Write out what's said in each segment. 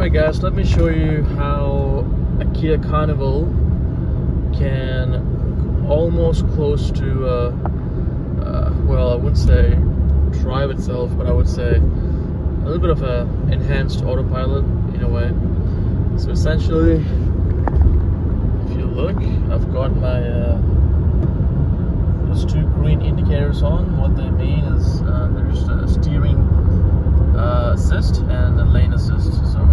Alright guys, let me show you how a Kia Carnival can almost close to, well, I wouldn't say drive itself, but I would say a little bit of a enhanced autopilot in a way. So essentially, if you look, I've got my those two green indicators on. What they mean is there's a steering assist and a lane assist. So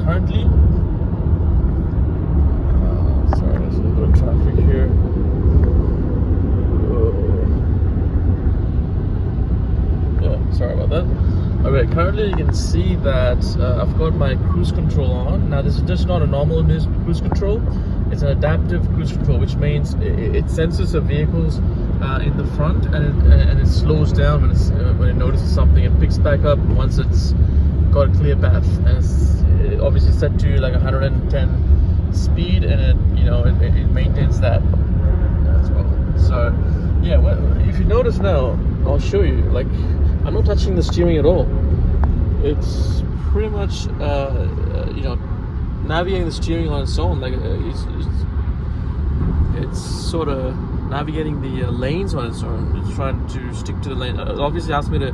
currently, sorry, there's a little bit of traffic here. Yeah, sorry about that. Okay, currently you can see that I've got my cruise control on. Now this is just not a normal cruise control. It's an adaptive cruise control, which means it senses the vehicles in the front and it slows down when it notices something. It picks back up once it's got a clear path, and it's obviously set to like 110 speed, and it maintains that as well. So yeah, well, if you notice now, I'll show you. Like, I'm not touching the steering at all. It's pretty much navigating the steering on its own. Like it's sort of navigating the lanes on its own. It's trying to stick to the lane. It obviously asks me to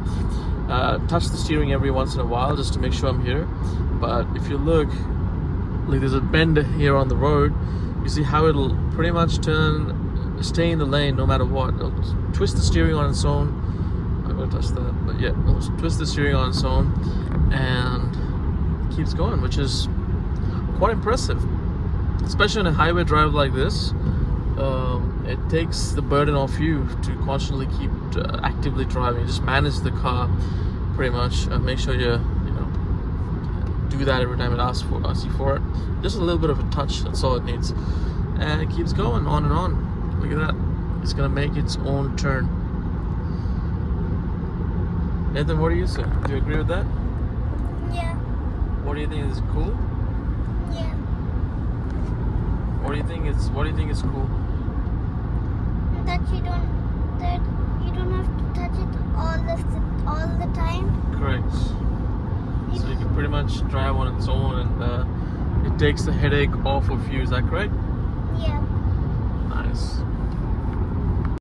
touch the steering every once in a while just to make sure I'm here. But if you look, like there's a bend here on the road, you see how it'll pretty much stay in the lane no matter what. It'll twist the steering on its own. I'm gonna touch that, but yeah, it'll twist the steering on its own and it keeps going, which is quite impressive, especially on a highway drive like this. It takes the burden off you to constantly keep actively driving. Just manage the car pretty much. Make sure you do that every time it asks you for it. Just a little bit of a touch, that's all it needs, and it keeps going on and on. Look at that, it's gonna make its own turn. Nathan, what do you say? Do you agree with that? Yeah. What do you think is cool? Yeah. What do you think is cool? That you don't have to touch it all the time. Correct. So you can pretty much drive on its own, and it takes the headache off of you. Is that correct? Yeah. Nice.